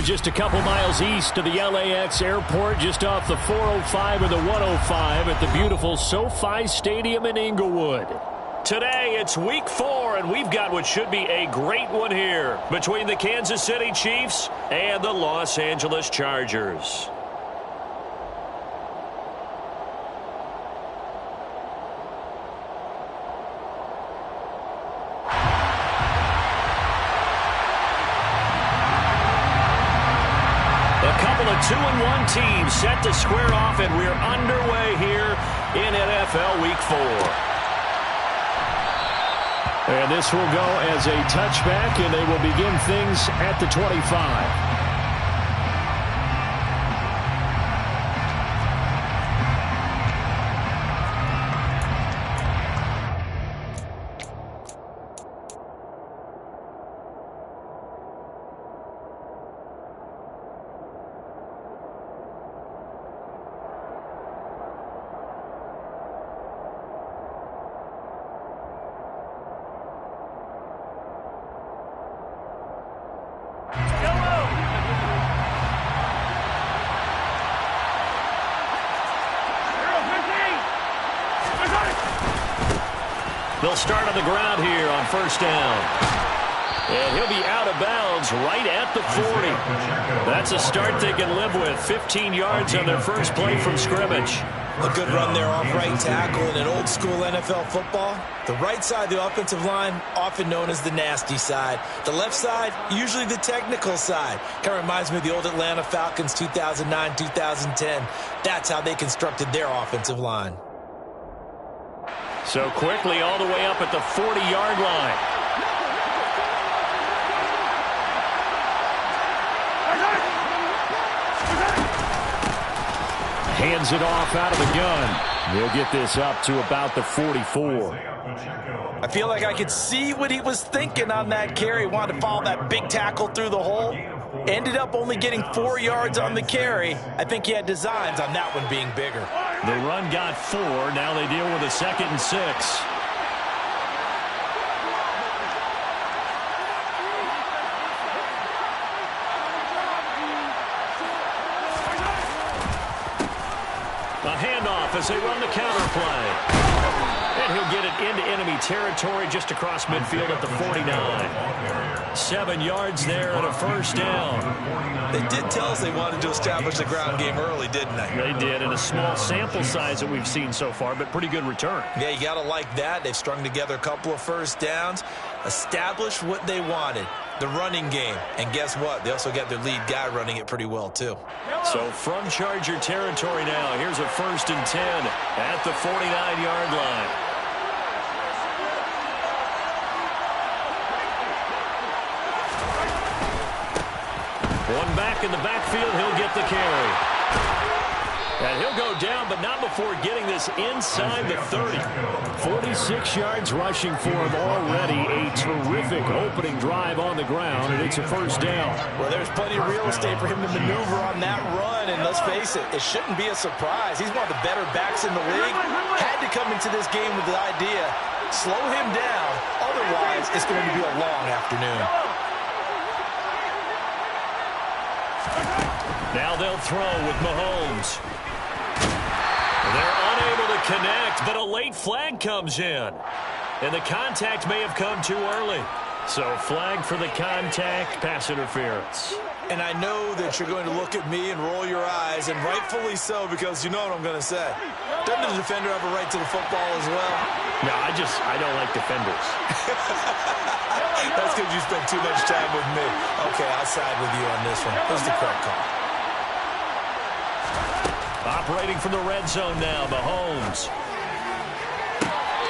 are just a couple miles east of the LAX airport, just off the 405 and the 105 at the beautiful SoFi Stadium in Inglewood. Today, it's week 4, and we've got what should be a great one here between the Kansas City Chiefs and the Los Angeles Chargers. A couple of 2-1 teams set to square off, and we're underway here in NFL Week 4. And this will go as a touchback, and they will begin things at the 25. They'll start on the ground here on first down. And he'll be out of bounds right at the 40. That's a start they can live with. 15 yards on their first play from scrimmage. A good run there off right tackle in an old school NFL football. The right side of the offensive line, often known as the nasty side. The left side, usually the technical side. Kind of reminds me of the old Atlanta Falcons 2009-2010. That's how they constructed their offensive line. So quickly all the way up at the 40-yard line. Hands it off out of the gun. He'll get this up to about the 44. I feel like I could see what he was thinking on that carry. Wanted to follow that big tackle through the hole. Ended up only getting 4 yards on the carry. I think he had designs on that one being bigger. The run got 4. Now they deal with a 2nd and 6. A handoff as they run the counter play. And he'll get it into enemy territory just across midfield at the 49. 7 yards there and a first down. They did tell us they wanted to establish the ground game early, didn't they? They did, in a small sample size that we've seen so far, but pretty good return. Yeah, you got to like that. They've strung together a couple of first downs, established what they wanted, the running game. And guess what? They also got their lead guy running it pretty well, too. So from Charger territory now, here's a 1st and 10 at the 49-yard line. One back in the backfield, he'll get the carry. And he'll go down, but not before getting this inside the 30. 46 yards rushing for him already. A terrific opening drive on the ground, and it's a first down. Well, there's plenty of real estate for him to maneuver on that run, and let's face it, it shouldn't be a surprise. He's one of the better backs in the league. Had to come into this game with the idea, slow him down, otherwise it's going to be a long afternoon. Now they'll throw with Mahomes. They're unable to connect, but a late flag comes in. And the contact may have come too early. So flag for the contact, pass interference. And I know that you're going to look at me and roll your eyes, and rightfully so, because you know what I'm going to say. Doesn't the defender have a right to the football as well? No, I don't like defenders. That's because you spend too much time with me. Okay, I'll side with you on this one. Who's the correct call? Operating from the red zone now, Mahomes.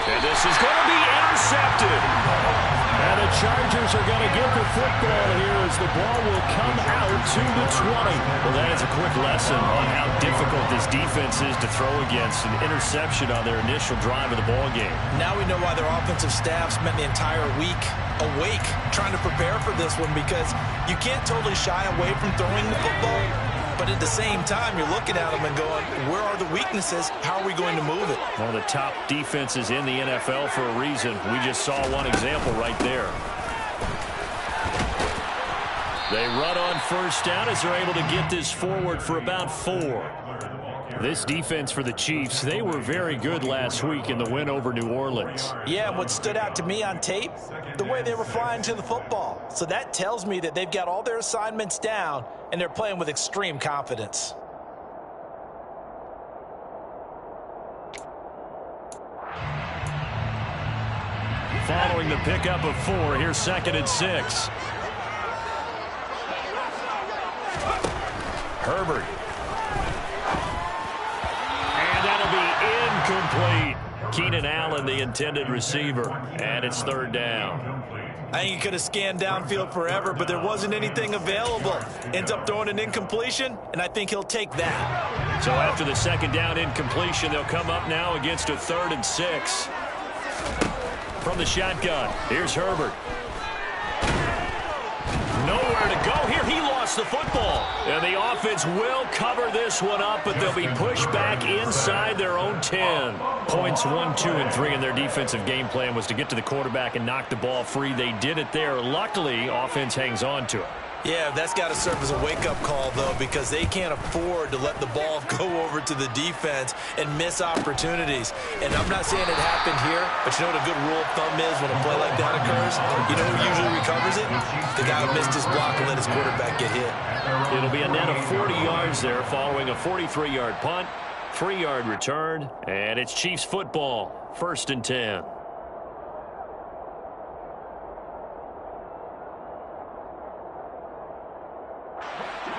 And this is going to be intercepted. And the Chargers are going to get the football here as the ball will come out to the 20. Well, that is a quick lesson on how difficult this defense is to throw against. An interception on their initial drive of the ball game. Now we know why their offensive staff spent the entire week awake trying to prepare for this one, because you can't totally shy away from throwing the football. But at the same time, you're looking at them and going, where are the weaknesses? How are we going to move it? One of the top defenses in the NFL for a reason. We just saw one example right there. They run on first down as they're able to get this forward for about 4. This defense for the Chiefs, they were very good last week in the win over New Orleans. Yeah, what stood out to me on tape, the way they were flying to the football. So that tells me that they've got all their assignments down and they're playing with extreme confidence. Following the pickup of 4, here's 2nd and 6. Herbert. And that'll be incomplete. Keenan Allen, the intended receiver. And it's 3rd down. I think he could have scanned downfield forever, but there wasn't anything available. Ends up throwing an incompletion, and I think he'll take that. So after the 2nd down incompletion, they'll come up now against a 3rd and 6. From the shotgun, here's Herbert. Nowhere to go here. He lost the football. And the offense will cover this one up, but they'll be pushed back inside their own 10. Points 1, 2, and 3 in their defensive game plan was to get to the quarterback and knock the ball free. They did it there. Luckily, offense hangs on to it. Yeah, that's got to serve as a wake-up call, though, because they can't afford to let the ball go over to the defense and miss opportunities. And I'm not saying it happened here, but you know what a good rule of thumb is when a play like that occurs? You know who usually recovers it? The guy who missed his block and let his quarterback get hit. It'll be a net of 40 yards there following a 43-yard punt, 3-yard return, and it's Chiefs football, 1st and 10.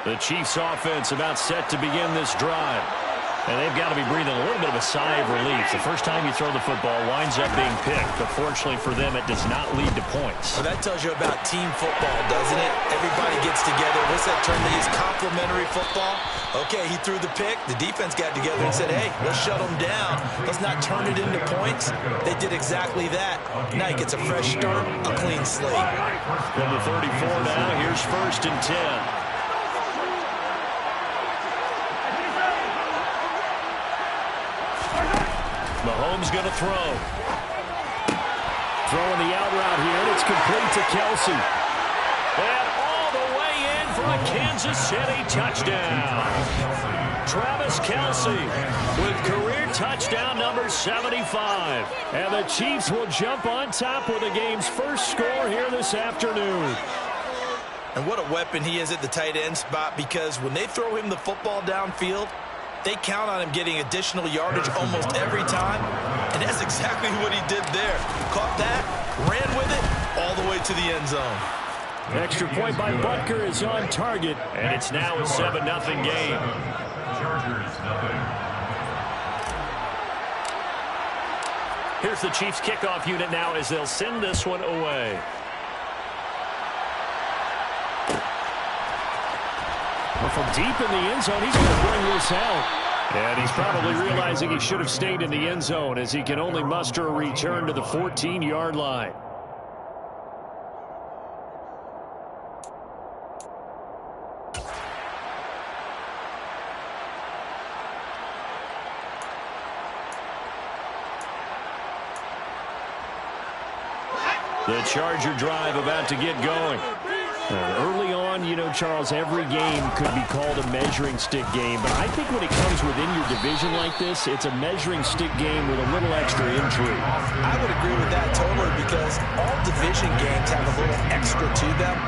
The Chiefs offense about set to begin this drive. And they've got to be breathing a little bit of a sigh of relief. The first time you throw the football winds up being picked, but fortunately for them, it does not lead to points. Well, that tells you about team football, doesn't it? Everybody gets together. What's that term they use? Complementary football? Okay, he threw the pick. The defense got together and said, hey, let's shut them down. Let's not turn it into points. They did exactly that. Now he gets a fresh start, a clean slate. From the 34 now, here's 1st and 10. Mahomes going to throw. Throwing the out route here, and it's complete to Kelce. And all the way in for a Kansas City touchdown. Travis Kelce with career touchdown number 75. And the Chiefs will jump on top with the game's first score here this afternoon. And what a weapon he is at the tight end spot, because when they throw him the football downfield, they count on him getting additional yardage almost every time, and that's exactly what he did there. Caught that, ran with it, all the way to the end zone. Extra point by Butker is on target, and it's now a 7-0 game. Here's the Chiefs kickoff unit now as they'll send this one away. Well, from deep in the end zone, he's going to bring this out. And he's probably realizing he should have stayed in the end zone as he can only muster a return to the 14-yard line. The Charger drive about to get going. Early on, you know, Charles, every game could be called a measuring stick game. But I think when it comes within your division like this, it's a measuring stick game with a little extra intrigue. I would agree with that totally, because all division games have a little extra to them.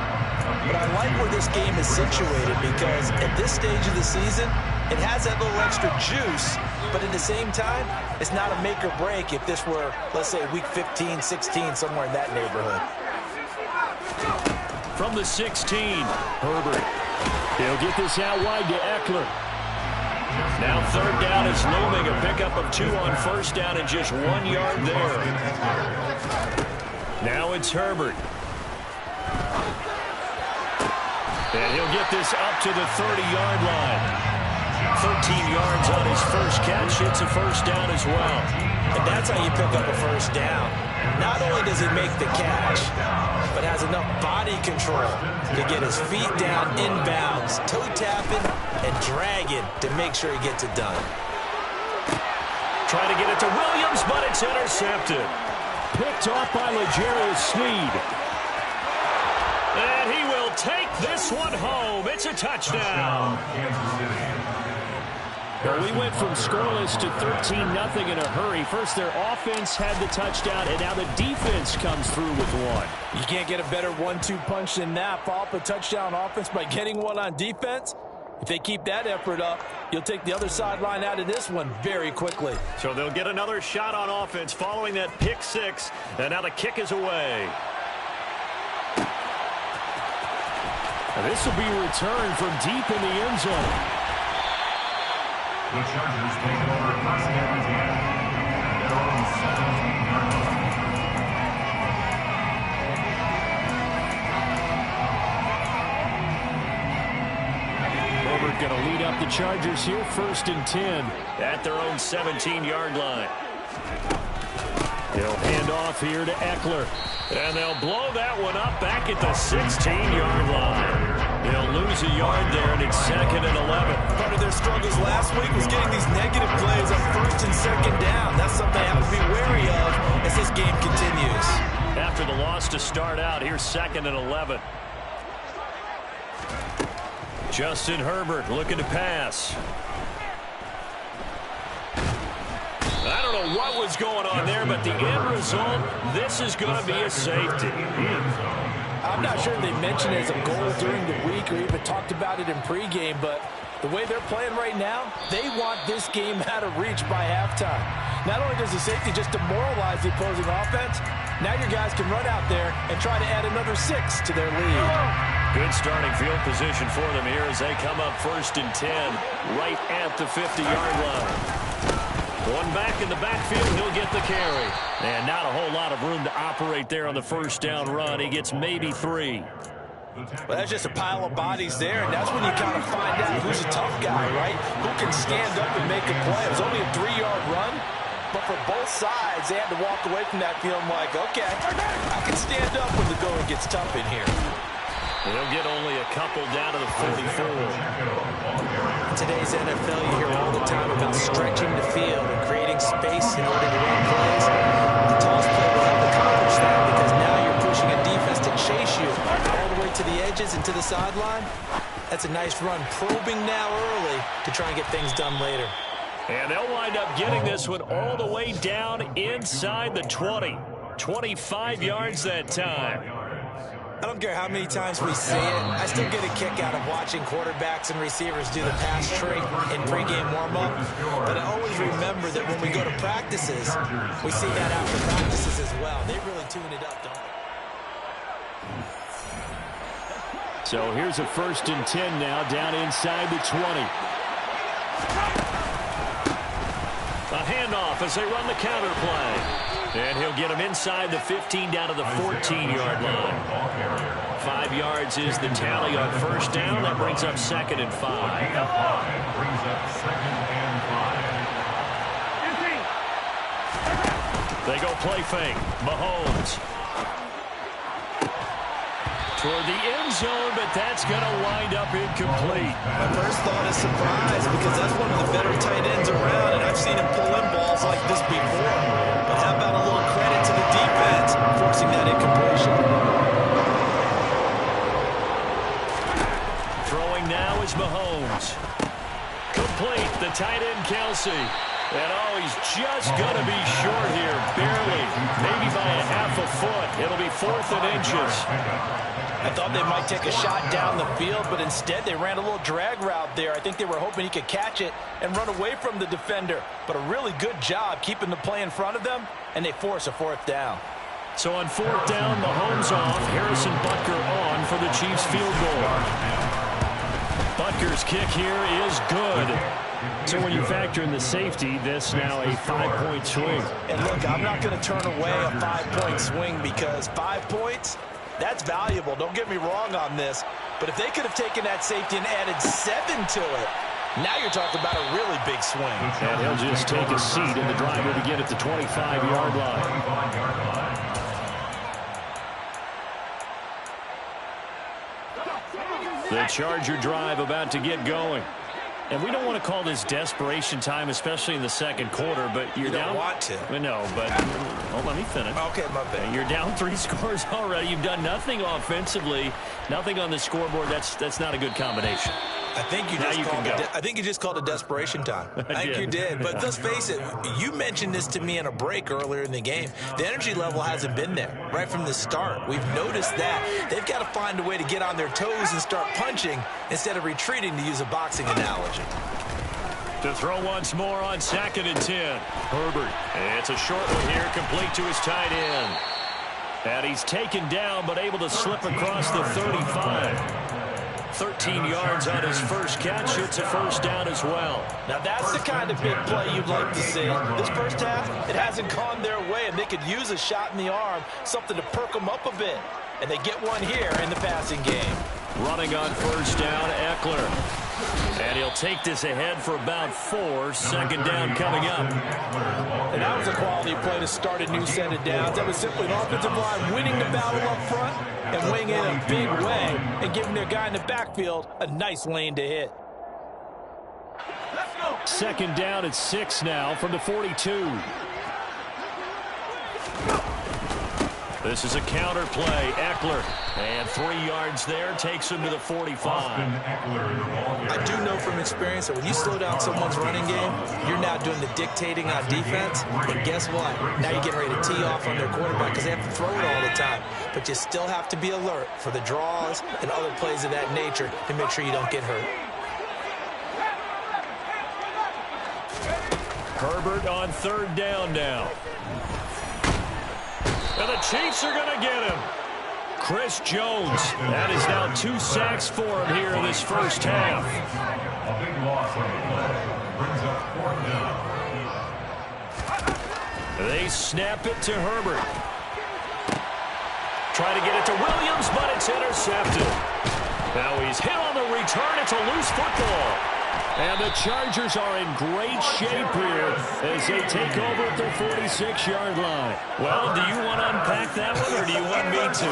But I like where this game is situated, because at this stage of the season, it has that little extra juice. But at the same time, it's not a make or break if this were, let's say, week 15, 16, somewhere in that neighborhood. From the 16, Herbert. He'll get this out wide to Eckler. Now 3rd down is looming. A pickup of 2 on 1st down and just 1 yard there. Now it's Herbert. And he'll get this up to the 30-yard line. 13 yards on his first catch. It's a 1st down as well. And that's how you pick up a 1st down. Not only does he make the catch, but has enough body control to get his feet down inbounds, toe tapping and dragging to make sure he gets it done. Trying to get it to Williams, but it's intercepted. Picked off by L'Jarius Sneed. And he will will take this one home. It's a touchdown. Well, we went from scoreless to 13-0 in a hurry. First, their offense had the touchdown, and now the defense comes through with one. You can't get a better 1-2 punch than that. Follow up a touchdown offense by getting one on defense. If they keep that effort up, you'll take the other sideline out of this one very quickly. So they'll get another shot on offense following that pick six, and now the kick is away. And this will be returned from deep in the end zone. The Chargers take it over across the Louisiana. Their own 17-yard line. Herbert going to lead up the Chargers here, 1st and 10 at their own 17-yard line. He'll hand off here to Eckler. And they'll blow that one up back at the 16-yard line. They'll lose a yard there, and it's 2nd and 11. Part of their struggles last week was getting these negative plays on 1st and 2nd down. That's something they have to be wary of as this game continues. After the loss to start out, here's 2nd and 11. Justin Herbert looking to pass. I don't know what was going on there, but the end result, this is going to be a safety. I'm not sure they mentioned it as a goal during the week or even talked about it in pregame, but the way they're playing right now, they want this game out of reach by halftime. Not only does the safety just demoralize the opposing offense, now your guys can run out there and try to add another 6 to their lead. Good starting field position for them here as they come up 1st and 10 right at the 50-yard line. One back in the backfield, he'll get the carry. And not a whole lot of room to operate there on the 1st down run. He gets maybe 3. Well, that's just a pile of bodies there, and that's when you kind of find out who's a tough guy, right? Who can stand up and make a play. It was only a 3-yard run, but for both sides, they had to walk away from that feeling like, okay, I can stand up when the going gets tough in here. They'll get only a couple down to the 44. In today's NFL, you hear all the time about stretching the field and creating space in order to run plays. The toss play will help accomplish that because now you're pushing a defense to chase you all the way to the edges and to the sideline. That's a nice run, probing now early to try and get things done later. And they'll wind up getting this one all the way down inside the 20. 25 yards that time. I don't care how many times we see it. I still get a kick out of watching quarterbacks and receivers do the pass trick in pregame warm-up. But I always remember that when we go to practices, we see that after practices as well. They really tune it up, don't they? So here's a 1st and 10 now down inside the 20. A handoff as they run the counter play. And he'll get him inside the 15 down to the 14-yard line. 5 yards is the tally on 1st down. That brings up 2nd and 5. Brings up 2nd and 5. They go play fake. Mahomes. Toward the end zone, but that's going to wind up incomplete. My first thought is surprise because that's one of the better tight ends around, and I've seen him pull in balls like this before. But how about a little credit to the defense forcing that incompletion? Throwing now is Mahomes. Complete, the tight end Kelsey. And oh, he's just going to be short here, barely. Maybe by a half a foot. It'll be 4th and inches. I thought they might take a shot down the field, but instead they ran a little drag route there. I think they were hoping he could catch it and run away from the defender. But a really good job keeping the play in front of them, and they force a 4th down. So on 4th down, Mahomes off. Harrison Butker on for the Chiefs field goal. Butker's kick here is good. So when you factor in the safety, this now a 5-point swing. And look, I'm not going to turn away a 5-point swing because 5 points, that's valuable. Don't get me wrong on this. But if they could have taken that safety and added 7 to it, now you're talking about a really big swing. And he'll just take a seat, and the drive will begin at the 25-yard line. The Charger drive about to get going. And we don't want to call this desperation time, especially in the second quarter, but you're down. You don't want to. No, but let me finish. Okay, my bad. You're down 3 scores already. You've done nothing offensively, nothing on the scoreboard. That's not a good combination. I think you just called it desperation time. I think you did. But let's face it, you mentioned this to me in a break earlier in the game. The energy level hasn't been there right from the start. We've noticed that. They've got to find a way to get on their toes and start punching instead of retreating, to use a boxing analogy. To throw once more on 2nd and 10. Herbert. It's a short one here, complete to his tight end. And he's taken down, but able to slip across the 35. 13 yards on his first catch. It's a first down as well. Now that's the kind of big play you'd like to see. This first half, it hasn't gone their way, and they could use a shot in the arm, something to perk them up a bit. And they get one here in the passing game. Running on first down, Eckler. And he'll take this ahead for about 4. Second down coming up. And that was a quality play to start a new set of downs. That was simply an offensive line winning the battle up front and weighing in a big way and giving their guy in the backfield a nice lane to hit. Second down at 6 now from the 42. This is a counter play. Eckler. And 3 yards there. Takes him to the 45. I do know from experience that when you slow down someone's running game, you're now doing the dictating on defense. And guess what? Now you're getting ready to tee off on their quarterback because they have to throw it all the time. But you still have to be alert for the draws and other plays of that nature to make sure you don't get hurt. Herbert on 3rd down now. And the Chiefs are going to get him. Chris Jones. That is now 2 sacks for him here in this first half. A big loss on the play. Brings up 4th down. They snap it to Herbert. Try to get it to Williams, but it's intercepted. Now he's hit on the return. It's a loose football. And the Chargers are in great shape here as they take over at their 46-yard line. Well, do you want to unpack that one, or do you want me to?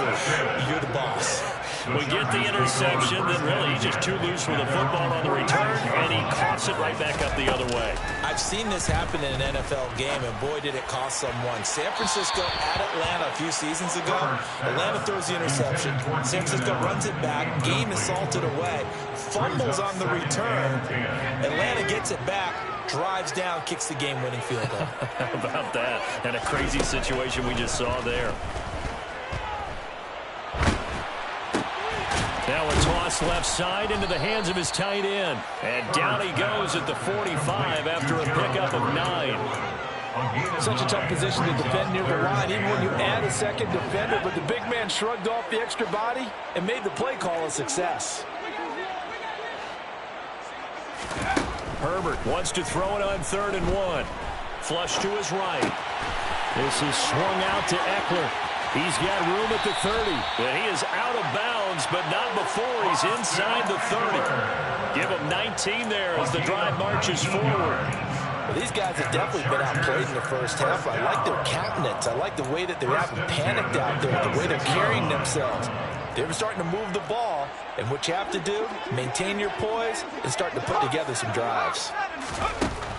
You're the boss. We get the interception, then really he's just too loose with the football on the return, and he coughs it right back up the other way. I've seen this happen in an NFL game, and boy, did it cost someone. San Francisco at Atlanta a few seasons ago. Atlanta throws the interception. San Francisco runs it back. Game is salted away. Fumbles on the return. Atlanta gets it back, drives down, kicks the game-winning field goal. How about that? And a crazy situation we just saw there. Now a toss left side into the hands of his tight end. And down he goes at the 45 after a pickup of 9. Such a tough position to defend near the line, even when you add a second defender. But the big man shrugged off the extra body and made the play call a success. Herbert wants to throw it on 3rd and 1. Flush to his right. This is swung out to Eckler. He's got room at the 30. And he is out of bounds, but not before he's inside the 30. Give him 19 there as the drive marches forward. Well, these guys have definitely been outplayed in the first half. I like their countenance. I like the way that they haven't panicked out there, the way they're carrying themselves. They're starting to move the ball, and what you have to do, maintain your poise and start to put together some drives.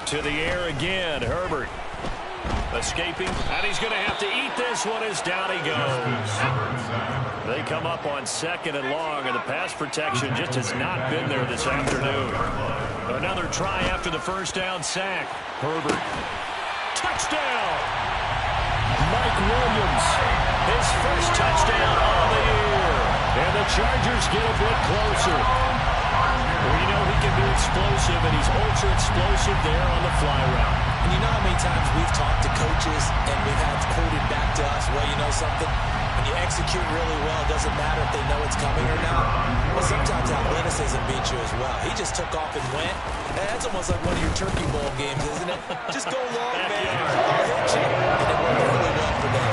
To the air again, Herbert. Escaping, and he's going to have to eat this one as down he goes. They come up on 2nd and long, and the pass protection just has not been there this afternoon. Another try after the first down sack. Herbert. Touchdown! Mike Williams, his first touchdown of the year. And the Chargers get a bit closer. We know he can be explosive, and he's ultra explosive there on the fly route. And you know how many times we've talked to coaches and we've had quoted back to us, well, you know something? When you execute really well, it doesn't matter if they know it's coming or not. Well, sometimes athleticism beats you as well. He just took off and went. And that's almost like one of your Turkey Bowl games, isn't it? Just go long, man. I'll hit you. And it worked really well for them.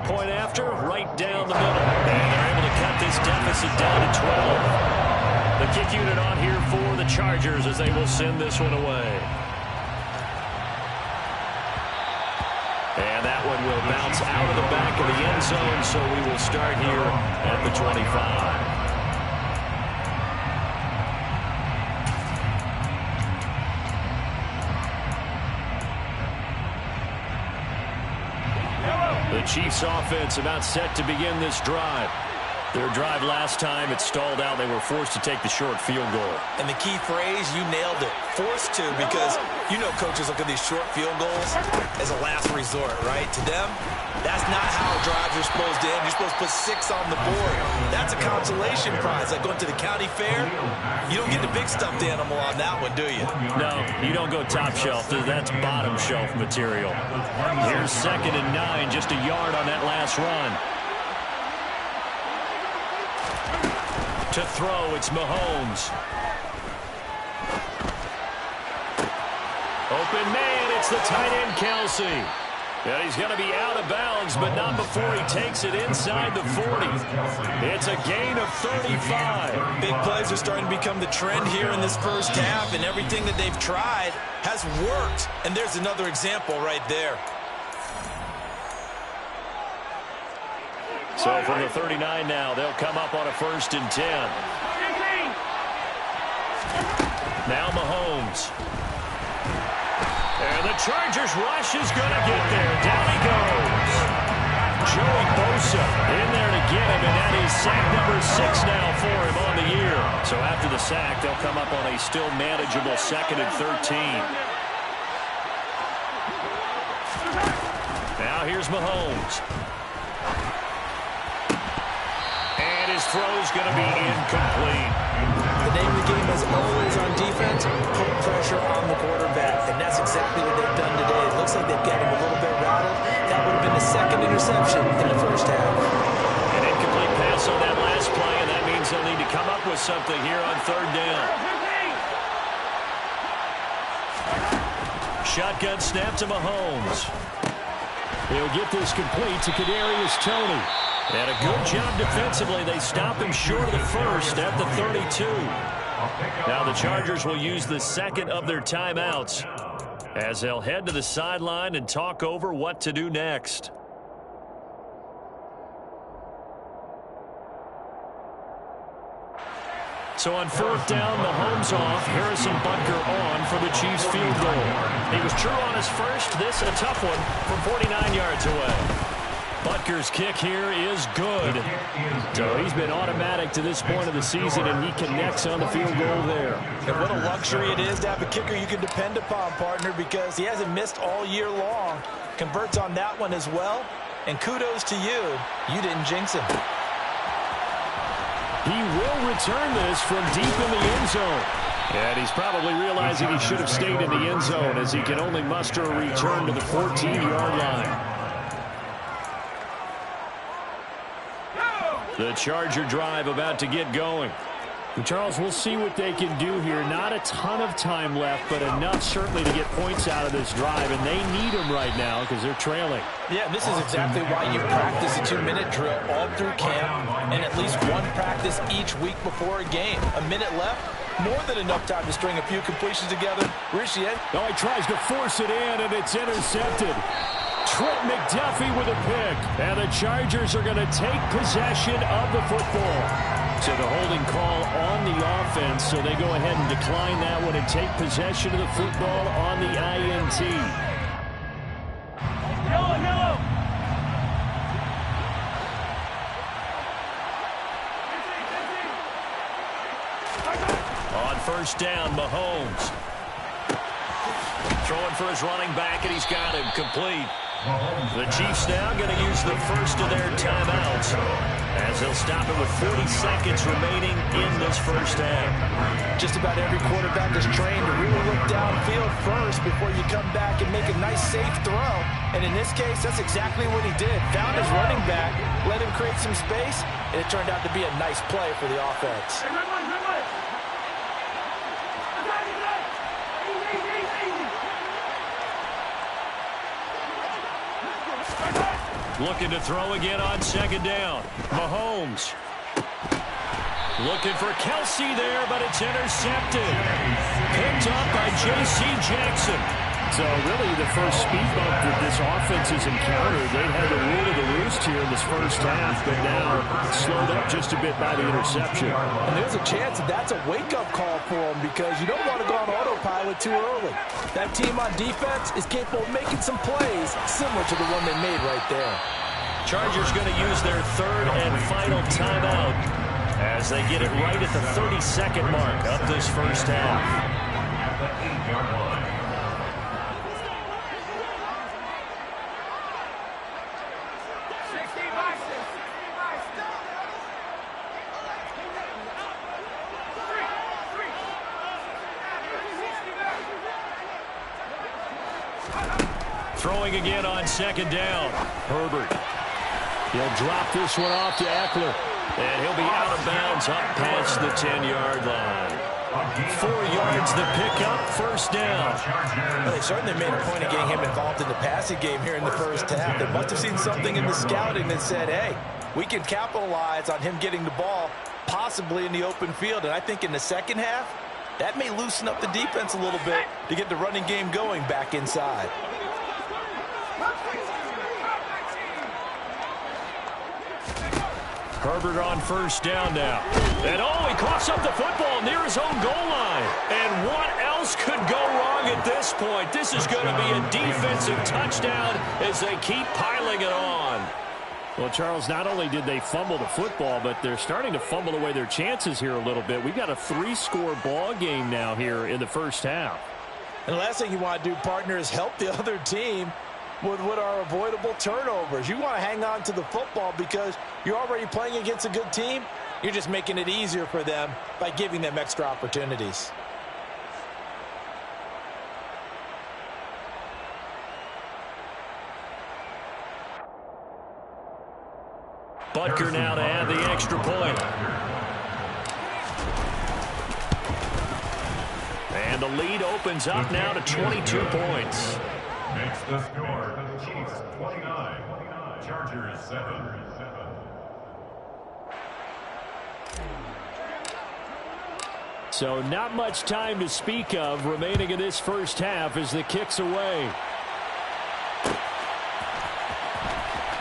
Point after, right down the middle. And they're able to cut this deficit down to 12. The kick unit on here for the Chargers as they will send this one away. And that one will bounce out of the back of the end zone, so we will start here at the 25. The Chiefs offense about set to begin this drive. Their drive last time, it stalled out. They were forced to take the short field goal. And the key phrase, you nailed it. Forced to, because you know coaches look at these short field goals as a last resort, right? To them, that's not how drives are supposed to end. You're supposed to put 6 on the board. That's a consolation prize. Like going to the county fair, you don't get the big stuffed animal on that one, do you? No, you don't go top shelf. That's bottom shelf material. Here's 2nd and 9, just a yard on that last run. To throw, it's Mahomes. Open man, it's the tight end, Kelsey. And he's going to be out of bounds, but not before he takes it inside the 40. It's a gain of 35. Big plays are starting to become the trend here in this first half, and everything that they've tried has worked. And there's another example right there. So from the 39 now, they'll come up on a 1st and 10. Now Mahomes. And the Chargers rush is going to get there. Down he goes. Joey Bosa in there to get him, and that is sack number 6 now for him on the year. So after the sack, they'll come up on a still manageable 2nd and 13. Now here's Mahomes. And his throw's going to be incomplete. The name of the game is always on defense, put pressure on the quarterback, and that's exactly what they've done today. It looks like they've got him a little bit rattled. That would have been the 2nd interception in the first half. An incomplete pass on that last play, and that means they'll need to come up with something here on 3rd down. Shotgun snap to Mahomes. He'll get this complete to Kadarius Toney. And a good job defensively. They stop him short of the 1st at the 32. Now the Chargers will use the 2nd of their timeouts as they'll head to the sideline and talk over what to do next. So on 4th down, Mahomes off, Harrison Butker on for the Chiefs field goal. He was true on his first. This a tough one from 49 yards away. Butker's kick here is good. So he's been automatic to this point of the season, and he connects on the field goal there. And what a luxury it is to have a kicker you can depend upon, partner, because he hasn't missed all year long. Converts on that one as well. And kudos to you. You didn't jinx him. He will return this from deep in the end zone. And he's probably realizing he should have stayed in the end zone as he can only muster a return to the 14-yard line. The Charger drive about to get going. And Charles, we'll see what they can do here. Not a ton of time left, but enough certainly to get points out of this drive, and they need them right now because they're trailing. Yeah, this is exactly why you practice a 2-minute drill all through camp and at least one practice each week before a game. A minute left, more than enough time to string a few completions together. Rishi, oh, he tries to force it in, and it's intercepted. Trent McDuffie with a pick. And the Chargers are going to take possession of the football. So the holding call on the offense, so they go ahead and decline that one and take possession of the football on the INT. Yellow. On 1st down, Mahomes. Throwing for his running back, and he's got him complete. The Chiefs now going to use the 1st of their timeouts as they'll stop it with 40 seconds remaining in this first half. Just about every quarterback is trained to really look downfield first before you come back and make a nice, safe throw. And in this case, that's exactly what he did. Found his running back, let him create some space, and it turned out to be a nice play for the offense. Looking to throw again on 2nd down. Mahomes. Looking for Kelsey there, but it's intercepted. Picked up by J.C. Jackson. So really the first speed bump that this offense has encountered, they had the rule of the roost here in this first half, but now slowed up just a bit by the interception. And there's a chance that that's a wake-up call for them because you don't want to go on autopilot too early. That team on defense is capable of making some plays similar to the one they made right there. Chargers going to use their third and final timeout as they get it right at the 32nd mark of this first half. At the 8-yard line. Throwing again on second down. Herbert. He'll drop this one off to Eckler. And he'll be out of bounds up past the 10-yard line. 4 yards the pickup, first down. Well, they certainly made a point of getting him involved in the passing game here in the first half. They must have seen something in the scouting that said, hey, we can capitalize on him getting the ball possibly in the open field. And I think in the second half, that may loosen up the defense a little bit to get the running game going back inside. Herbert on first down now. And he coughs up the football near his own goal line. And what else could go wrong at this point? This is going to be a defensive touchdown as they keep piling it on. Well, Charles, not only did they fumble the football, but they're starting to fumble away their chances here a little bit. We've got a 3-score ball game now here in the first half. And the last thing you want to do, partner, is help the other team with what are avoidable turnovers. You want to hang on to the football because you're already playing against a good team. You're just making it easier for them by giving them extra opportunities. Butker now to add the extra point. And the lead opens up now to 22 points. Makes the score. Chiefs 29. Chargers 7. So not much time to speak of remaining in this first half as the kick's away.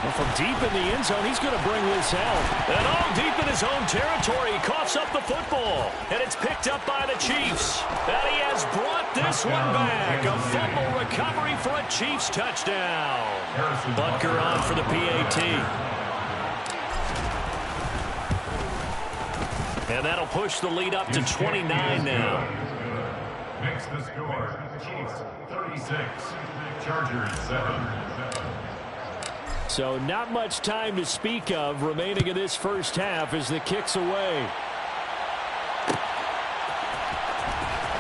Well, from deep in the end zone, he's going to bring this help. And all deep in his own territory, he coughs up the football. And it's picked up by the Chiefs. And he has brought this one back. A fumble recovery for a Chiefs touchdown. Butker on for the PAT. And that'll push the lead up to 29 now. Makes the score. Chiefs 36. Chargers 7. So not much time to speak of remaining in this first half as the kick's away.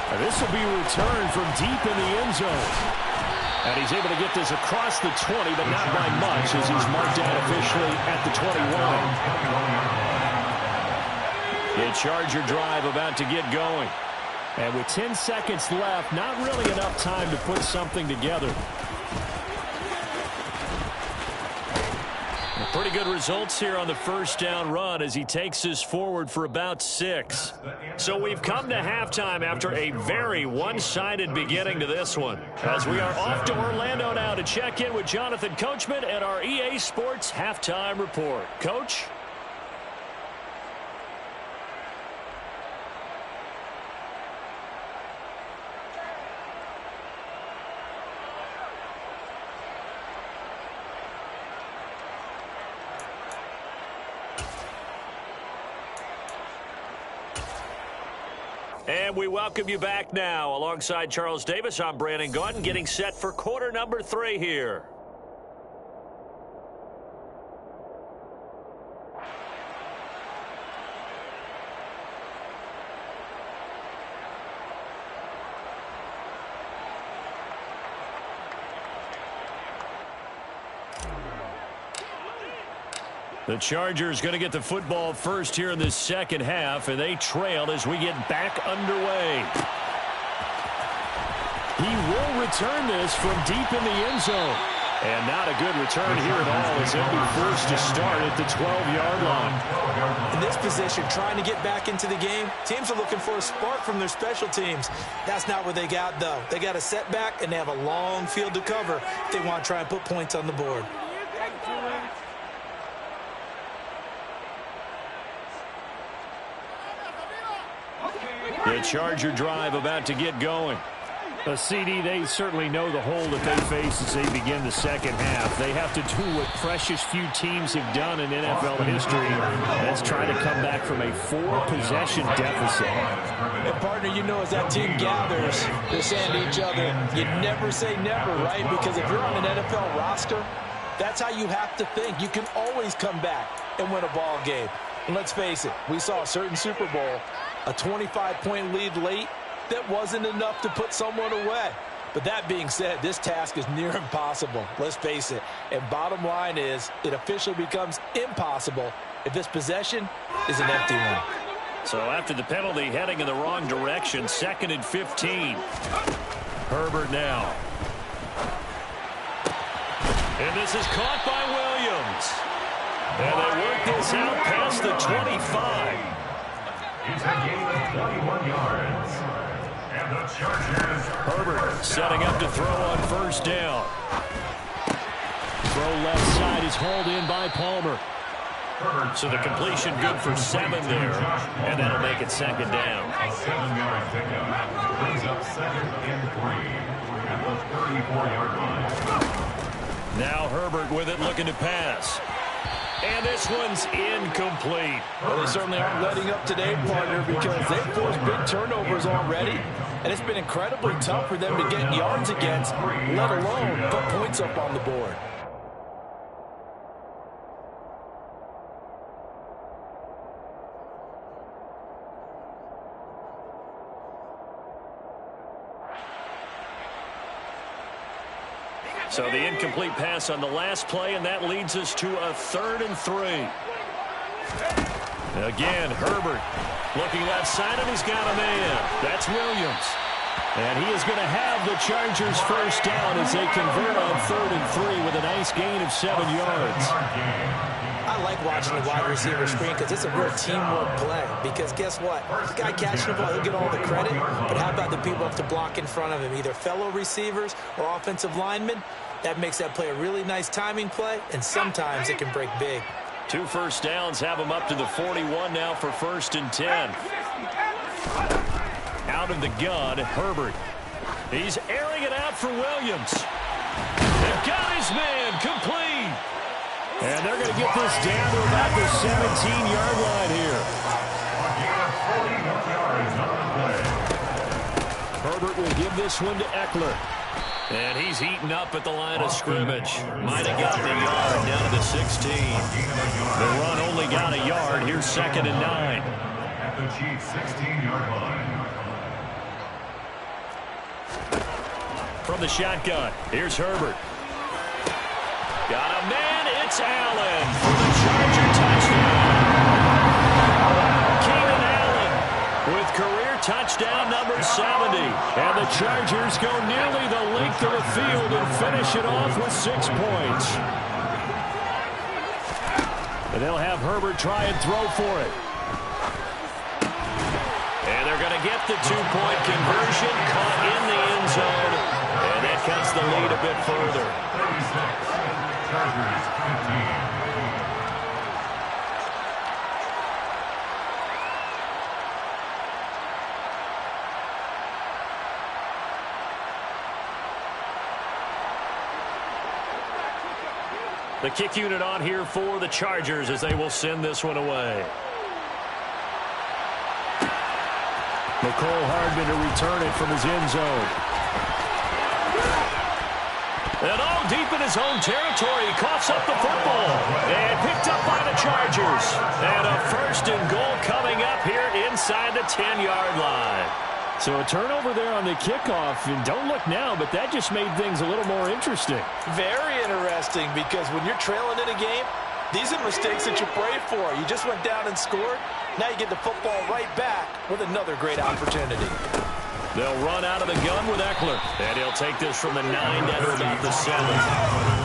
And this will be returned from deep in the end zone. And he's able to get this across the 20, but not by much as he's marked out officially at the 21. The Charger drive about to get going. And with 10 seconds left, not really enough time to put something together. Pretty good results here on the first down run as he takes us forward for about 6. So we've come to halftime after a very one-sided beginning to this one. As we are off to Orlando now to check in with Jonathan Coachman and our EA Sports Halftime Report. Coach? And we welcome you back now. Alongside Charles Davis, I'm Brandon Gaudin, getting set for quarter number 3 here. The Chargers going to get the football first here in this second half, and they trail as we get back underway. He will return this from deep in the end zone. And not a good return here at all as they'll be forced to start at the 12-yard line. In this position, trying to get back into the game, teams are looking for a spark from their special teams. That's not what they got, though. They got a setback, and they have a long field to cover if they want to try and put points on the board. The Charger drive about to get going. A CD, they certainly know the hole that they face as they begin the second half. They have to do what precious few teams have done in NFL history. That's try to come back from a 4-possession deficit. And partner, you know, as that team gathers, they're saying to each other, you never say never, right? Because if you're on an NFL roster, that's how you have to think. You can always come back and win a ball game. And let's face it, we saw a certain Super Bowl, a 25-point lead late, that wasn't enough to put someone away. But that being said, this task is near impossible. Let's face it. And bottom line is, it officially becomes impossible if this possession is an empty one. So after the penalty, heading in the wrong direction, 2nd and 15. Herbert now. And this is caught by Williams. And they work this out past the 25. It's a gain of 21 yards. And the Chargers. Herbert setting up to throw on first down. Throw left side is hauled in by Palmer. So the completion good for 7 there. And that'll make it 2nd down. A 7-yard pickup brings up 2nd and 3 at the 34-yard line. Now Herbert with it, looking to pass. And this one's incomplete. Well, they certainly aren't letting up today, partner, because they've forced big turnovers already. And it's been incredibly tough for them to get yards against, let alone put points up on the board. So the incomplete pass on the last play, and that leads us to a 3rd and 3. Again, Herbert looking left side, and he's got a man. That's Williams. And he is going to have the Chargers first down as they convert on 3rd and 3 with a nice gain of 7 yards. I like watching the wide receiver screen because it's a real teamwork play. Because guess what? The guy catching the ball, he'll get all the credit. But how about the people who have to block in front of him, either fellow receivers or offensive linemen? That makes that play a really nice timing play, and sometimes it can break big. 2 first downs have him up to the 41 now for 1st and 10. Out of the gun, Herbert. He's airing it out for Williams. They've got his man complete. And they're going to get this down to about the 17-yard line here. Herbert will give this one to Eckler. And he's heating up at the line of scrimmage. Might have got the yard down to the 16. The run only got a yard. Here's 2nd and 9. At the Chiefs' 16-yard line. From the shotgun, here's Herbert. Got a man, it's Allen for the Charger touchdown. Keenan Allen with career touchdown number 70. And the Chargers go nearly the length of the field and finish it off with 6 points. And they'll have Herbert try and throw for it. And they're going to get the 2-point conversion, caught in the end zone. And that cuts the lead a bit further. 36. Chargers 15. The kick unit on here for the Chargers as they will send this one away. Mecole Hardman to return it from his end zone. And all deep in his own territory, he coughs up the football. And picked up by the Chargers. And a 1st and goal coming up here inside the 10-yard line. So a turnover there on the kickoff, and don't look now, but that just made things a little more interesting. Very interesting, because when you're trailing in a game, these are mistakes that you pray for. You just went down and scored. Now you get the football right back with another great opportunity. They'll run out of the gun with Eckler. And he'll take this from the 9 down to about the 7.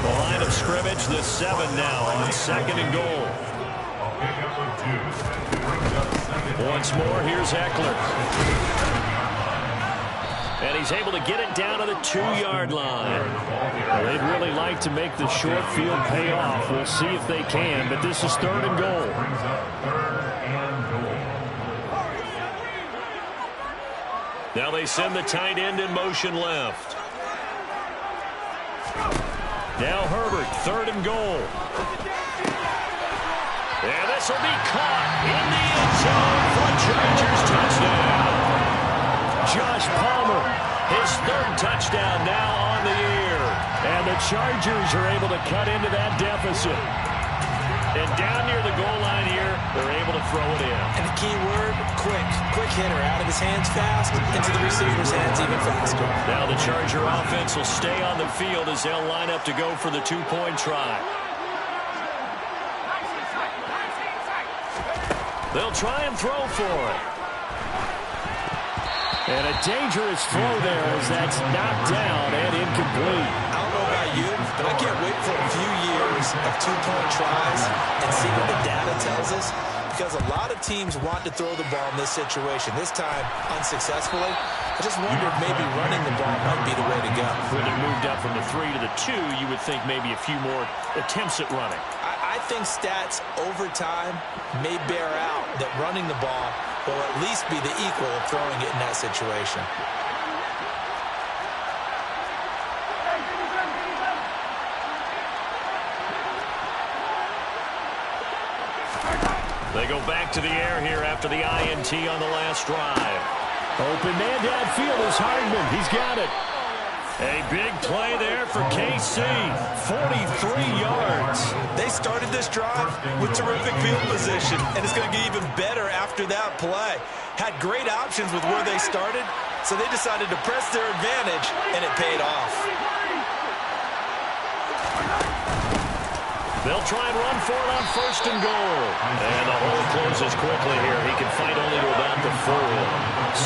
The line of scrimmage, the 7 now on 2nd and goal. Once more, here's Eckler. And he's able to get it down to the 2-yard line. Well, they'd really like to make the short field pay off. We'll see if they can, but this is 3rd and goal. Now they send the tight end in motion left. Now Herbert, 3rd and goal. And this will be caught in the end zone for a Chargers touchdown. Josh Palmer, his 3rd touchdown now on the year. And the Chargers are able to cut into that deficit. And down near the goal line here, they're able to throw it in. And the key word, quick. Quick hitter, out of his hands fast, into the receiver's hands even faster. Now the Charger offense will stay on the field as they'll line up to go for the 2-point try. They'll try and throw for it. And a dangerous throw there as that's knocked down and incomplete. I don't know about you, but I can't wait for a few years of 2-point tries and see what the data tells us, because a lot of teams want to throw the ball in this situation. This time, unsuccessfully. I just wonder if maybe running the ball might be the way to go. When it moved up from the 3 to the 2, you would think maybe a few more attempts at running. I think stats over time may bear out that running the ball will at least be the equal of throwing it in that situation. They go back to the air here after the INT on the last drive. Open man downfield is Hardman. He's got it. A big play there for KC. 43 yards. They started this drive with terrific field position, and it's going to get even better after that play. Had great options with where they started, so they decided to press their advantage, and it paid off. They'll try and run for it on 1st and goal. And the hole closes quickly here. He can fight only to about the 4.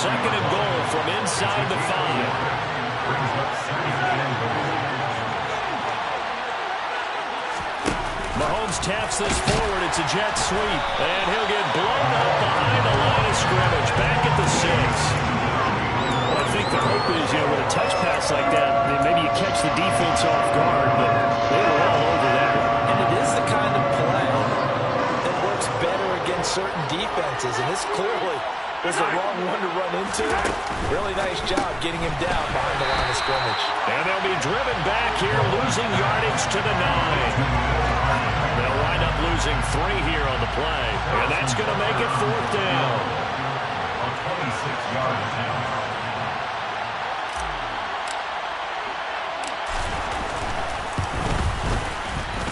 2nd and goal from inside the 5. Mahomes taps this forward. It's a jet sweep. And he'll get blown up behind the line of scrimmage. Back at the 6. Well, I think the hope is, with a touch pass like that, maybe you catch the defense off guard, but they were all over that. And it is the kind of play that works better against certain defenses, and this clearly was the wrong one to run into. Really nice job getting him down behind the line of scrimmage. And they'll be driven back here, losing yardage to the 9. They'll wind up losing 3 here on the play. And that's going to make it 4th down. On 26-yard attempt.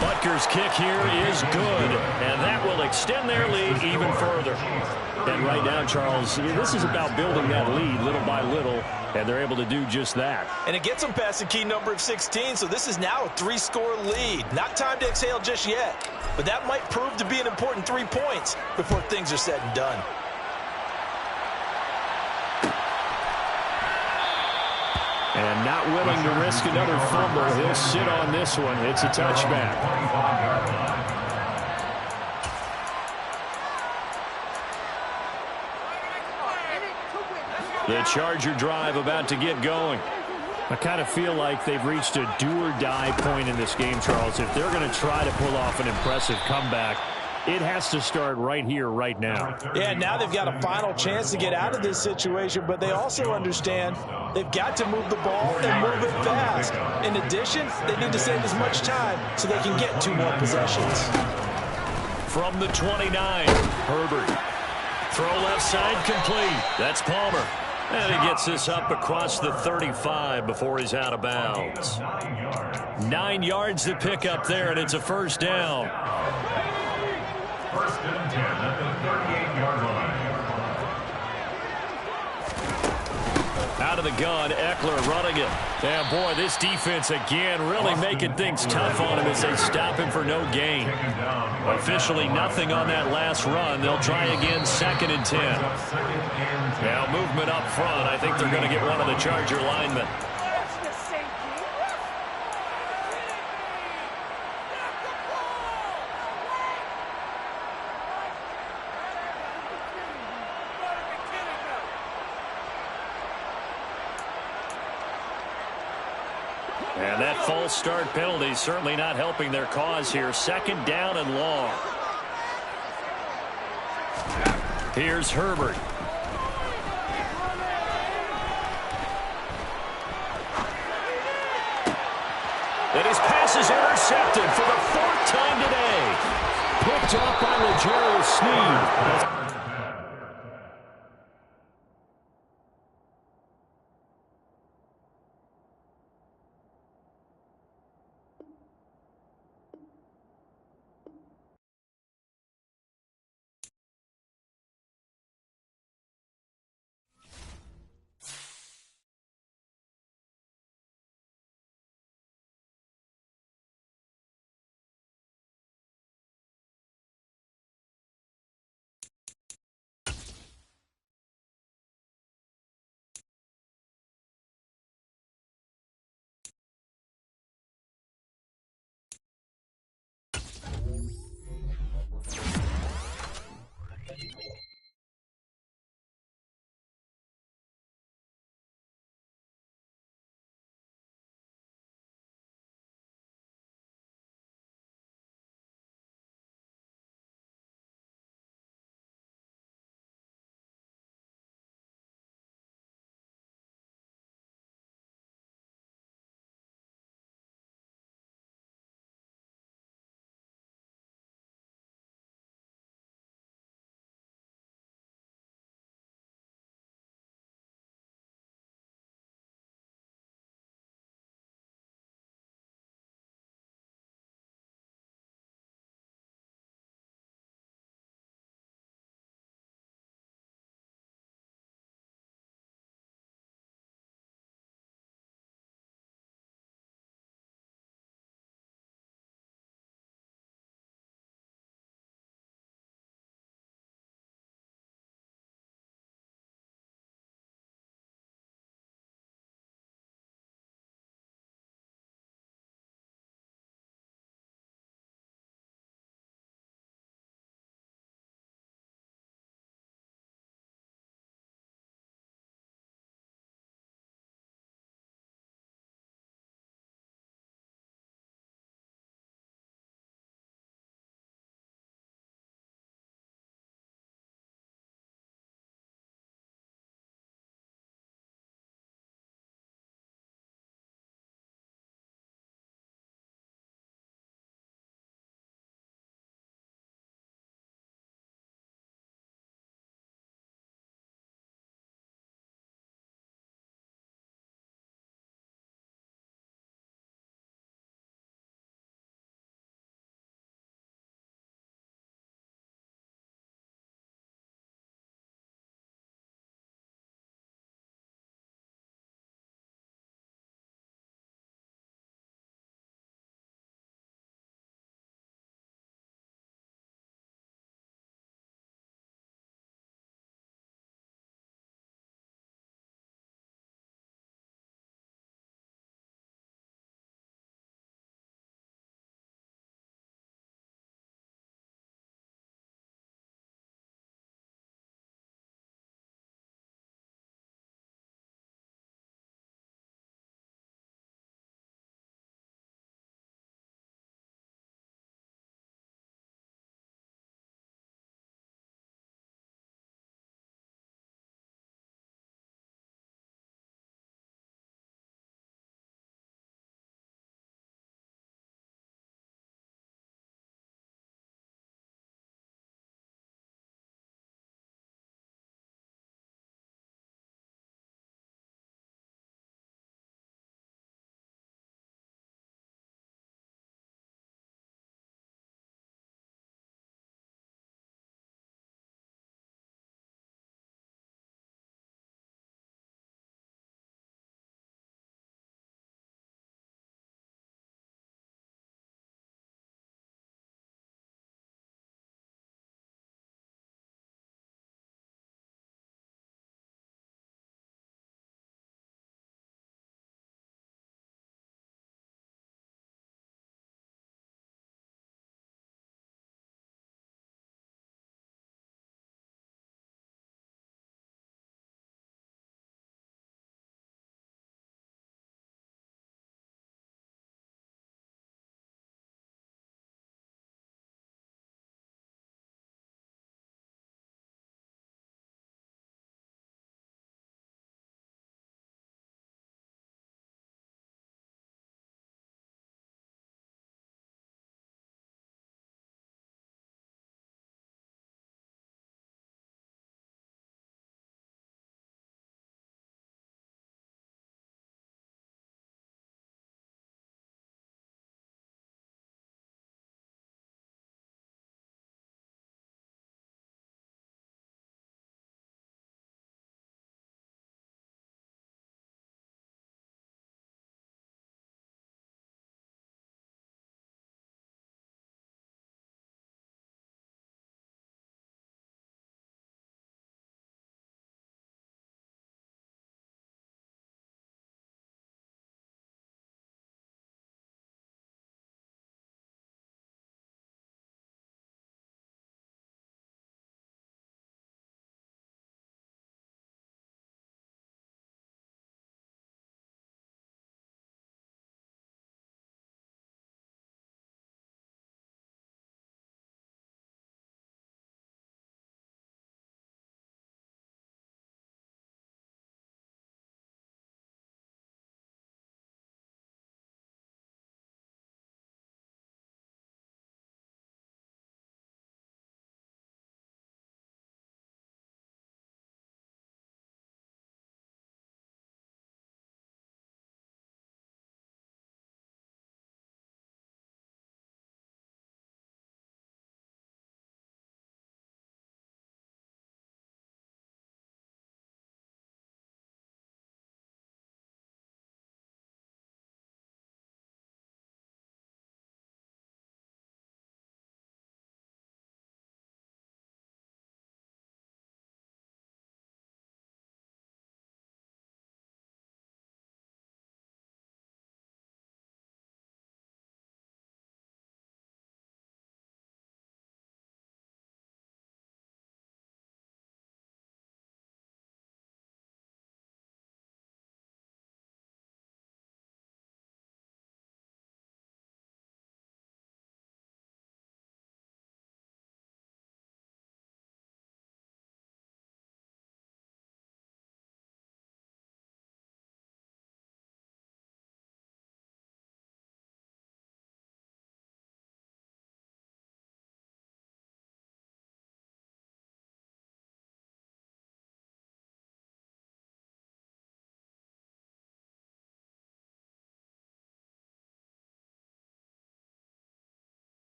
Butker's kick here is good, and that will extend their lead even further. And right now, Charles, this is about building that lead little by little, and they're able to do just that. And it gets them past the key number of 16, so this is now a 3-score lead. Not time to exhale just yet, but that might prove to be an important 3 points before things are said and done. And not willing to risk another fumble. He'll sit on this one. It's a touchback. The Charger drive about to get going. I kind of feel like they've reached a do-or-die point in this game, Charles. If they're going to try to pull off an impressive comeback, it has to start right here, right now. Yeah, now they've got a final chance to get out of this situation, but they also understand they've got to move the ball and move it fast. In addition, they need to save as much time so they can get 2 more possessions. From the 29, Herbert. Throw left side complete. That's Palmer. And he gets this up across the 35 before he's out of bounds. 9 yards to pick up there, and it's a 1st down. 1st and 10 at the 38-yard line. Out Out of the gun, Eckler running it. And, boy, this defense again really making things tough on him as they stop him for no gain. Officially nothing on that last run. They'll try again, 2nd and 10. Now movement up front. I think they're going to get one of the Charger linemen. And that false start penalty certainly not helping their cause here. 2nd down and long. Here's Herbert. And his pass is intercepted for the 4th time today. Picked up by L'Jarius Sneed.